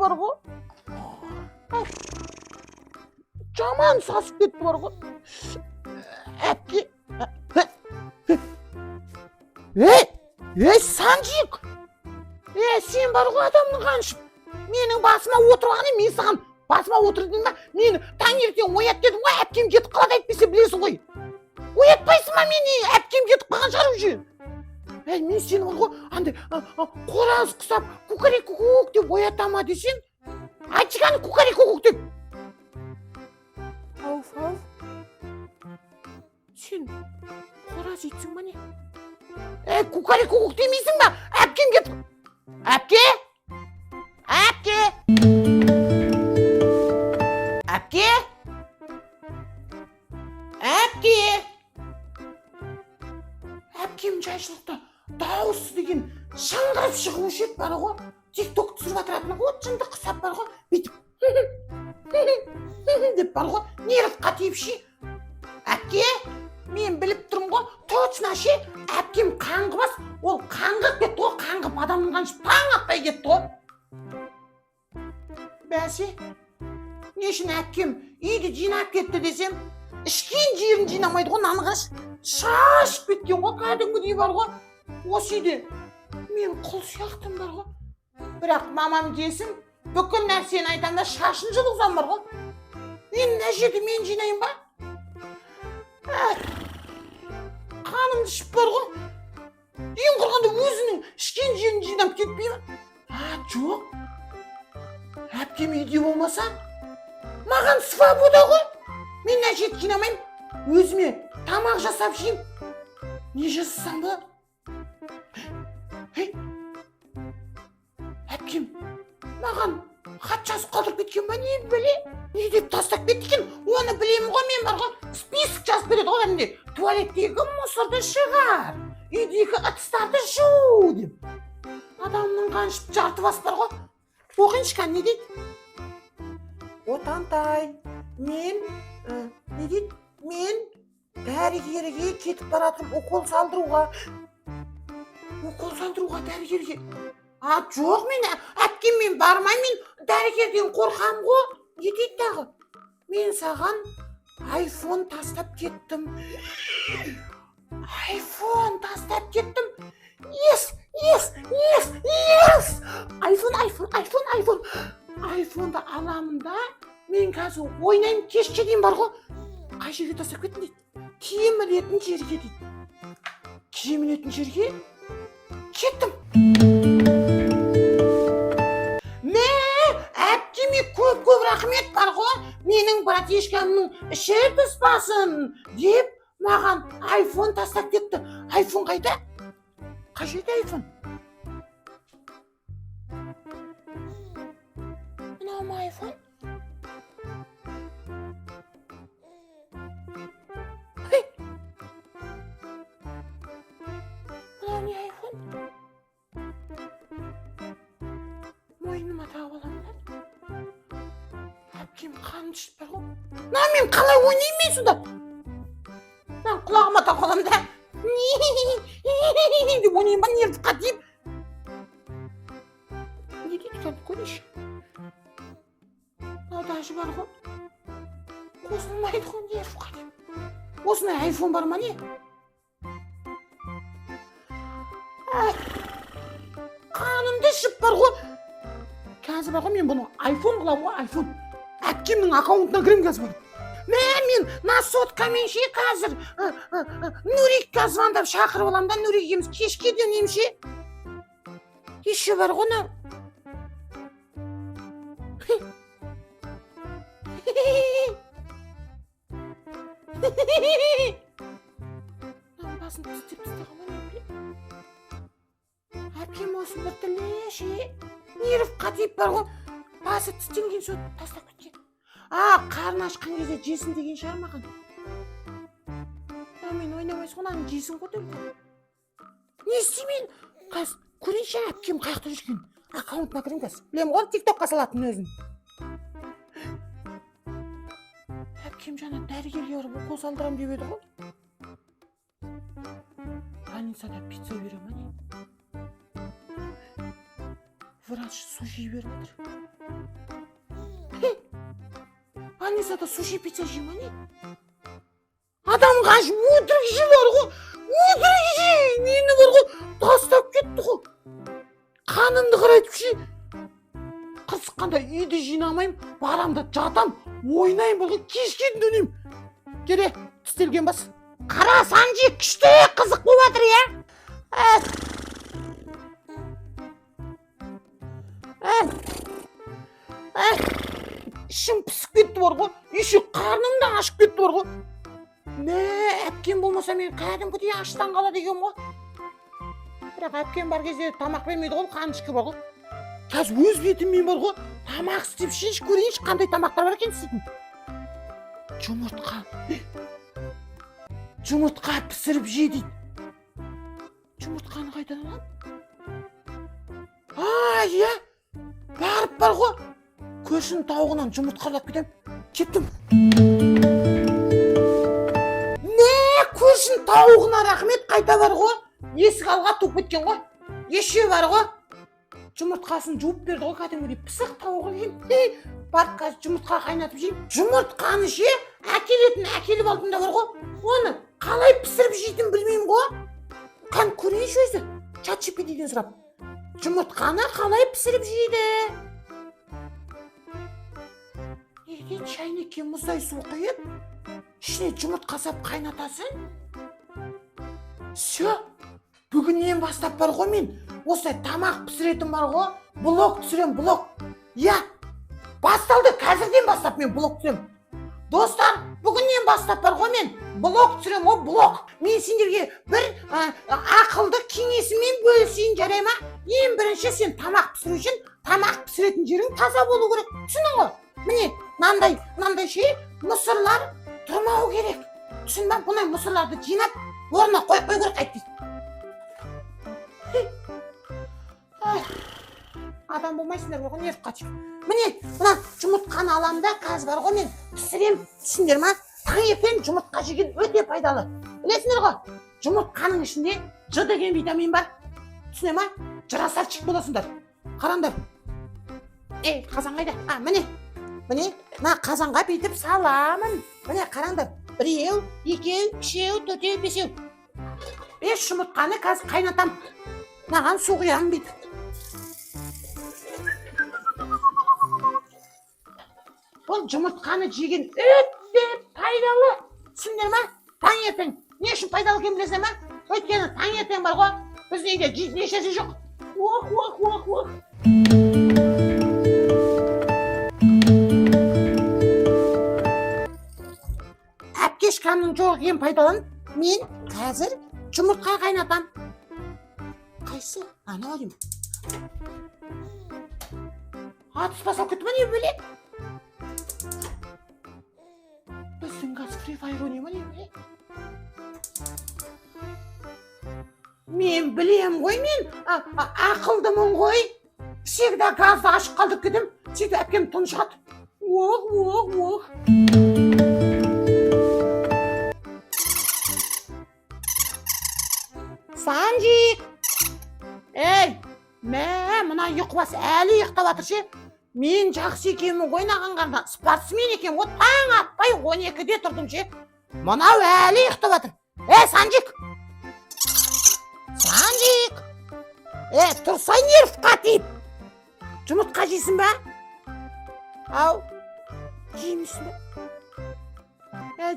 бар ғой. Жаман сасып кетті бар ғой. Әпке. Санжик. Сен бар ғой адамның қаншып. Менің басыма отырғаны, мен саған басыма отырдың ба? Мені таңертең оят дедім ғой, әпкем кетіп қалады әйтпесе білесің ғой. Оятпайсың ба мені? Әпкем кетіп қалған шығар уже. Мен сені бар ғой, андай қораз құсап, кукарек-кукук деп оятама десең, айтшы қане кукарек-кукук деп. Ауф. Сен қораз итсің ба не? Кукарек-кукук демейсің ба? Әпкем кетіп... Әпке? Әпкем жайшылықта дауысы деген шаңдырып шығып өшеді бар ғой. Тик-ток түсіріп атыратыны ғой, жынды қысап бар ғой. Бүйтіп деп бар ғой, нервқа тиіп ше. Әпке, мен біліп тұрмын ғой, точно ше, әпкем қаңғыбас, ол қаңғып кетті ғой, қаңғып адамның қаншып таң атпай кетті ғой. Бәсе, не үшін әпкем үйді жинап кетті десем, ішкен жерін жинамайды ғой, нанығаш шашып кеткен ғой, кәдімгідей бар ғой. Осы үйде мен құл сияқтым бар ғой. Бірақ мамам десін, бүкіл нәрсені айтамда шашын жұлғызам бар ғой. Мен мына жерді мен жинайын ба? Қанымды ішіп бар ғой. Ең құрғанда өзінің ішкен жерін жинап кетпей ма? Жоқ. Әпкем үйде болмаса, маған свобода ғой. Мен мына жерді жинамайым, өзіме тамақ жасап жеймін. Не жасасам ба? Әпкем маған хат жазып қалдырып кеткен ба, не біле? Не деп тастап кетті екен? Оны білемін ғой, мен бар ғой, список жазып береді ғой әнде. Туалеттегі мусорды шығар, үйдегі ыдыстарды жу деп. Адамның қаншып жарты бас бар ғой. Оқиыншы қан, не дейді? Отантай, мен дәрігерге кетіп баратырмын, укол салдыруға. Укол салдыруға дәрігерге? Жоқ, мен әпкеммен бармаймын, дәрігерден қорқам ғой. Не дейді дағы? Мен саған айфон тастап кеттім. Айфон тастап кеттім. Yes! Айфон. Айфонды аламын да, мен қазір ойнайым, кешке дейін бар ғой. Қай жерге тастап кеттім дейді? Киім ілетін жерге дейді. Киім ілетін жерге кеттім. Әпкеме көп рахмет бар ғой. Менің братишкамның іші піспасын деп маған айфон тастап кетті. Айфон қайда? Қай жерде айфон? Мынау ма айфон? Мынау не айфон? Мойныма тағып аламын да. Әпкем қанын ішіп бар ғой. Мен қалай ойнайым сонда? Құлағыма тағып аламын да. Деп ойнайым ба, нервқа тиіп. Не дейді кәді көрейші? Даже бар ғой. Қосылмайды ғой, нервқа тиіп. Осындай айфон бар ма не? Қанымды ішіп бар ғой. Қазір бар ғой, мен бұны айфон қылам ғой, айфон. Әпкемнің аккаунтына кірем қазір бар. Мен на соткамен ше қазір Нурикқа звондап шақырып алам да, Нурик екеуміз кешке денем ше. Еще бар ғой мынау. Басын тістеп тастаған ба, не білем. Әпкем осы бір тілі ше, нервқа тиіп бар ғой. Басы тістенген соң тастап кеткен. Қарны ашқан кезде жесін деген шығар маған. Мен ойнамайсың ғой, жесін ғой деп. Не істеймін? Қазір көрейінші әпкем қаяқта жүрген. Аккаунтына кірем қазір. Білем ғой, тик-токқа салатын өзін. Әпкем жаңа дәрігерге барып укол салдырам деп еді ғой. Больницада пицца бере ма не? Врач су жей беріп отыр. Анисада суши пицца жей ма не? Адам қаншым өтірік кіші бар ғой. Өтірік кіші. Мені бар ғой. Тастап кетті ғой. Қанымды қарайтып кіші. Қызыққанда үйді жинамайым. Барамда жатам. Ойнайым бар ғой. Кешке дөнем. Келе, тістелген бас. Қара Санжи күшті қызық болып жатыр я. İşim pісіп кетті бар ғой. Еще қарным да ашып кетті бар ғой. Мә, әпкем болмаса мен кәдімгідей аштан қалады екен ғой. Бірақ әпкем бар кезде тамақ бермейді ғой, қанышқы бар ғой. Қазір өз бетіммен бар ғой. Тамақ істеп ішейінші, көрейінші қандай тамақтар бар екен істейтін. Жұмыртқа пісіріп жей дейді. Жұмыртқаны қайдан алам? Иә. Барып бар ғой. Көршінің тауығынан жұмыртқалап кетем. Кеттім. Көршінің тауығына рахмет, қайта бар ғой. Есік алға туып кеткен ғой. Еше бар ғой. Жұмыртқасын жуып берді ғой, кәдімгідей пысық тауығы екен. Барып қазір жұмыртқа қайнатып жеймін. Жұмыртқаны ше, әкеліп алдым да бар ғой. Оны қалай пісіріп жейтін білмеймін ғой. Қан көрейінші өзі. ChatGPT'ден сұрап. Жұмыртқаны қалай пісіріп жейді? Неден шайнекке мұздай су құйып, ішіне жұмыртқа сап қайнатасың? Все, бүгіннен бастап бар ғой мен осылай тамақ пісіретін бар ғой, блог түсірем, блог. Басталды, қазірден бастап мен блог түсірем. Достар, бүгіннен бастап бар ғой мен блог түсірем, блог. Мен сендерге бір ақылды кеңесімен бөлісейін, жарай ма? Ең бірінші сен тамақ пісіру үшін тамақ пісіретін жерің таза болу керек. Түсінің ғой? Міне, мынандай ше, мұсырлар тұрмау керек. Түсін ба? Бұнай мұсырларды жинап, орнына қой керек қайтпейді. Адам болмайсыңдар ғой, нерв қачып. Міне, мына жұмыртқаны алам да, қазір бар ғой мен пісірем. Түсіндер ма? Таңертең жұмыртқа жеген өте пайдалы. Білесіңдер ғой? Жұмыртқаның ішінде Ж деген витамин бар. Түсіне ма? Жарасарчик боласыңдар. Қараңдар. Қазан қайда? Міне, мына қазанға бүйтіп саламын. Міне қараңдар. 1, 2, 3, 4, 5. 5 жұмыртқаны қазір қайнатам. Маған су құямын бүйтіп. Бұл жұмыртқаны жеген өте пайдалы. Түсіндер ма? Таңертең. Не үшін пайдалы екен білесіңдер ма? Өйткені таңертең бар ғой, біздің үйде жейтін ешнәрсе жоқ. Әпкешкамның жоқ екен пайдаланып, мен қазір жұмыртқа қайнатам. Қайсы? Ана деймін. Атыспаса кетті ма не бөлек? Біздің газ Free Fire ойнай ма не бөлек? Мен білем ғой, мен ақылдымын ғой. Всегда газды ашып қалдырып кетем. Сөйтіп әпкем тұншығады. Санжик! Мына ұйқыбас әлі ұйықтап жатыр ше. Мен жақсы екенмін ойнағанға, спортсмен екен ғой, таң атпай 12-де тұрдым ше. Мынау әлі ұйықтап жатыр. Санжик! Санжик! Тұрсай нервқа тиіп. Жұмыртқа жейсің ба? Ау, жеймісің ба?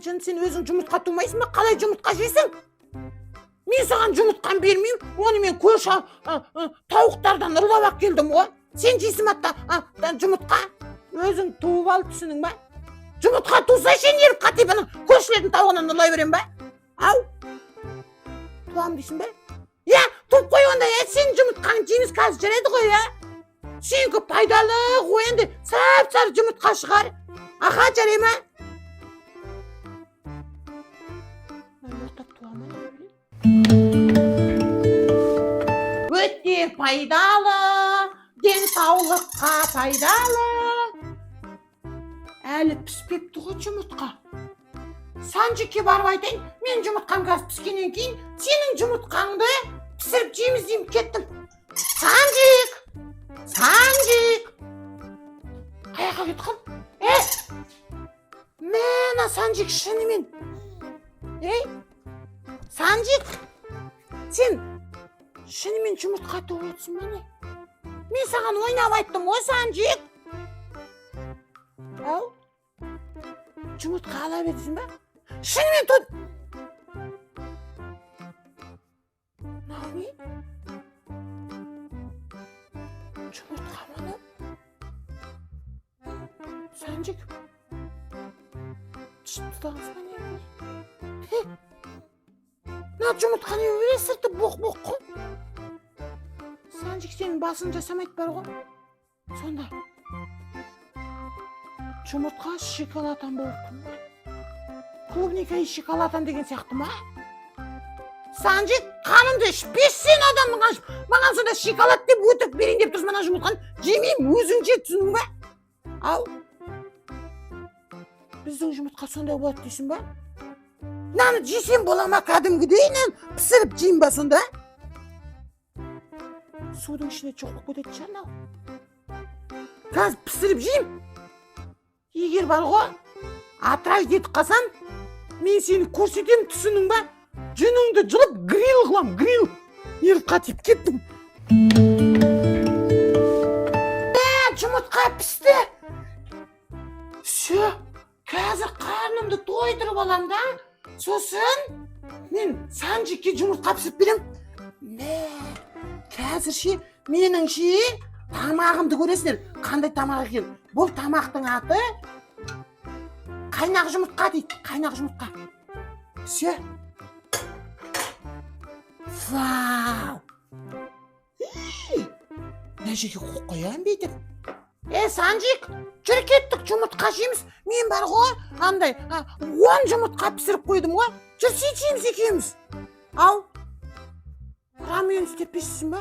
Жын, сен өзің жұмыртқа тумайсың ба? Қалай жұмыртқа жейсің? Мен саған жұмыртқан бермеймін, оны мен көрші тауықтардан ұрлап ақ келдім ғой. Сен жейсің ба жұмыртқа? Өзің туып ал, түсінің ба? Жұмыртқа туса сен еріп қатып, көршілердің тауығынан ұрлай берем ба? Ау, туам дейсің ба? Туып қой онда, сен жұмыртқаның жеміз қазір жарайды ғой, сенікі пайдалы ғой, енді сап-сары жұмыртқа шығар. Аха, жарай ма? Өте пайдалы, денсаулыққа пайдалы. Әлі піспепті ғой жұмыртқа. Санжикке барып айтайын, мен жұмыртқам қазір піскеннен кейін сенің жұмыртқаңды пісіріп жейміз деймін, кеттім. Санжик! Санжик! Қаяққа кетті қал? Mena Sanjik şunimin. Ey, Sanjik, sen şunimin жұмыртқа to'g'ri o'tsin mana. Men sana o'ynab aytdim o Sanjik. Al. Жұмыртқа ala bersin ba? Şunimin to'd. Nami? Жұмыртқа mana. Sanjik. Tutağız bana. Ne жұмыртқаны öyle sırtı bok. Sanjik senin basın жасамайды бар ғой. Сонда. Жұмыртқа шоколадан болыппын ба? Клубника и шоколадан деген сияқты ма? Sanjik қанымды ішпесін адамның қаншып. Маған сонда шоколад деп өтірік берейін деп тұрсың мына жұмыртқаны. Жемеймін өзің же түсіндің ба? Ал. Біздің жұмыртқа сондай болады дейсің ба? Наны жесем бола ма кәдімгідей? Наны пісіріп жеймін ба сонда? Судың ішіне жоқ болып кететін шығар мынау. Қазір пісіріп жеймін. Егер бар ғой, атырай кетіп қалсам, мен сені көрсетемін, түсіндің ба? Жүніңді жұлып грил қылам, грил. Еріп қатып кеттім. Жұмыртқа пісті. Все. Қазір қарнымды тойдырып алам да, сосын мен Санжикке жұмыртқа пісіріп берем. Қазір ше, менің ше, тамағымды көресіңдер. Қандай тамақ екен? Бұл тамақтың аты қайнақ жұмыртқа дейді, қайнақ жұмыртқа. Все. Вау! Мына жерге қойып қоям бүйтіп. Санжик, жүр кеттік жұмыртқа жейміз. Мен бар ғой, андай 10 жұмыртқа пісіріп қойдым ғой. Жүр сөйтеміз екеуміз. Ал, рамион істеп берсін ба?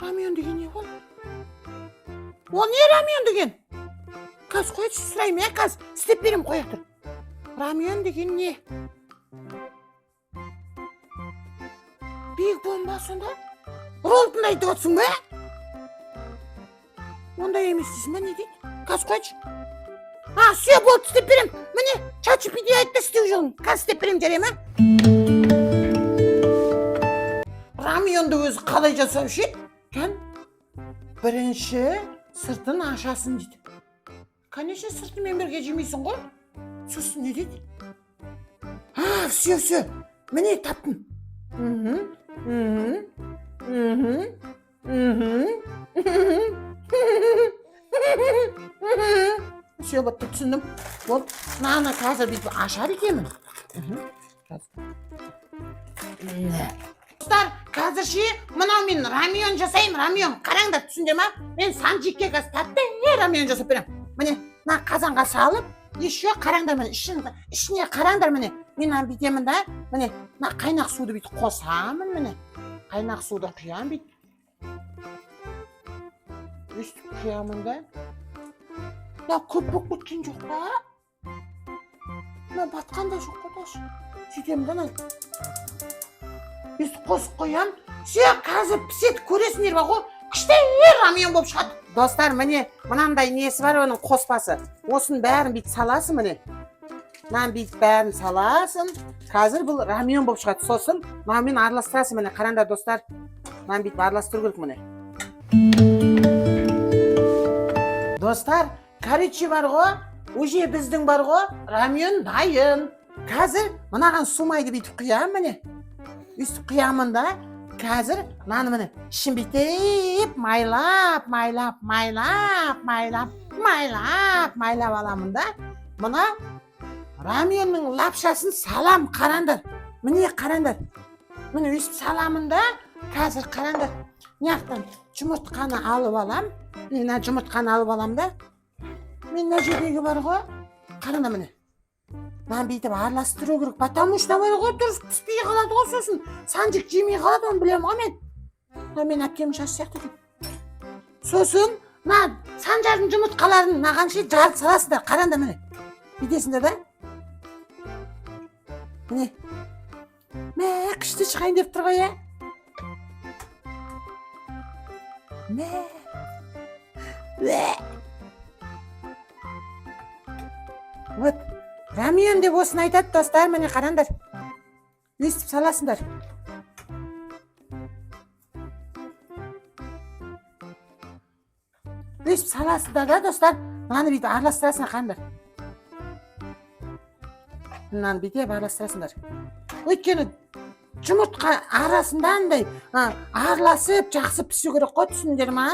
Рамион деген не ғой? Ол не рамион деген? Қазір қойшы сұрайым, қазір істеп берем қоя тұр. Рамион деген не? Биг бомба сонда? Ролтын айтып отырсың ба? Ондай емес дейсің ба, не дейді? Қазір қойшы. Все болды, істеп берем. Міне, ChatGPT айтты істеу жолын. Қазір істеп берем, жарай ма? Рамионды өзі қалай жасаушы еді? Бірінші сыртын ашасын дейді. Конечно, сыртымен бірге жемейсің ғой. Сосын не дейді? Все. Міне таптым. Все, бітті, түсіндім. Болды, мынаны қазір бүйтіп ашар екенмін. Достар, қазір ше, мынау мен рамион жасаймын, рамион. Қараңдар, түсінде ма? Мен Санжикке қазір тәтті рамион жасап берем. Міне, мына қазанға салып, еще қараңдар міне, ішіне қараңдар міне. Мен бүйтемін да, міне, мына қайнақ суды бүйтіп қосамын міне. Қайнақ суды құям бүйтіп. Өстіп құямын да. Көп болып кеткен жоқ па? Мен батқанда жоқ қоташ. Сөйтемін да, өстіп қосып қоям. Все, қазір пісет көресіңдер ба ғой? Күшті рамион болып шығады. Достар, міне, мынандай несі бар оның қоспасы. Осының бәрін бүйтіп саласың міне. Мынаны бүйтіп бәрін саласың. Қазір бұл рамион болып шығады. Сосын, мынамен араластырасың міне. Қараңдар достар. Мынаны бүйтіп араластыру керек міне. Достар, короче бар ғой, уже біздің бар ғой, рамион дайын. Қазір мынаған сумайды бүйтіп құям міне. Үстіп құямын да, қазір мынаны міне ішін бүйтіп майлап аламын да. Мына рамионның лапшасын салам, қараңдар. Міне қараңдар. Міне өстіп саламын да, қазір қараңдар. Неяқтан жұмыртқаны алып алам. Мен жұмыртқаны алып алам да. Мен мына жердегі бар ғой, қараңдар міне. Мен бүйтіп араластыру керек, потому что бар ғой, дұрыс піспей қалады ғой сосын. Санжик жемей қалады, оны білем ғой мен. Мен әпкемнің жасы сияқты деп. Сосын, Санжардың жұмыртқаларын маған ше жарып саласыңдар, қараңдар міне. Бүйтесіңдер да. Міне. Күшті шығайын деп тұр ғой, Вот рамион деп осыны айтады достар, міне қараңдар. Өстіп саласыңдар. Өстіп саласыңдар да достар. Мынаны бүйтіп араластырасыңдар, қараңдар. Мынаны бүйтіп араластырасыңдар. Өйткені жұмыртқа арасында андай араласып жақсы пісу керек қой, түсіндіңдер ма?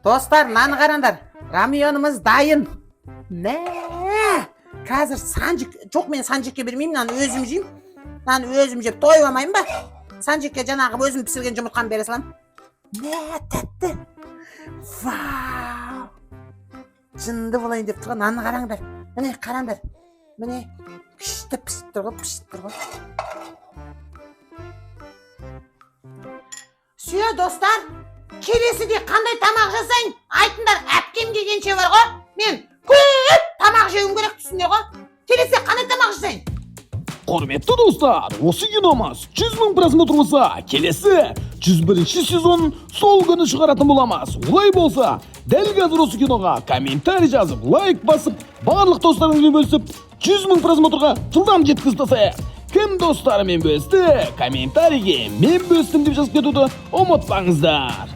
Достар, наны қараңдар. Рамионымыз дайын. Мә! Қазір Санжик, жоқ, мен Санжикке бермеймін, наны өзім жеймін. Наны өзім жеп тойып алмаймын ба? Санжикке жаңағы өзім пісірген жұмыртқаны бере саламын. Мә, тәтті. Вау! Жынды болайын деп тұрған, наны қараңдар. Міне, қараңдар. Міне, күшті пісіп тұр ғой. Сүйе, достар, келесіде қандай тамақ жасайын? Айтындар, әпкем келгенше бар ғой. Мен көп тамақ жеуім керек, түсіндер ғой. Келесе қандай тамақ жасайын? Құрметті достар, осы киномыз 100 000 просмотр болса, келесі 101-ші сезон сол күні шығаратын боламыз. Олай болса, дәл қазір осы киноға комментарий жазып, лайк басып, барлық достарыңызбен бөлісіп, 100 000 просмотрға жылдам жеткізіп тастайық. Кім достарымен бөлісті, комментарийге мен бөлістім деп жазып кетуді ұмытпаңыздар.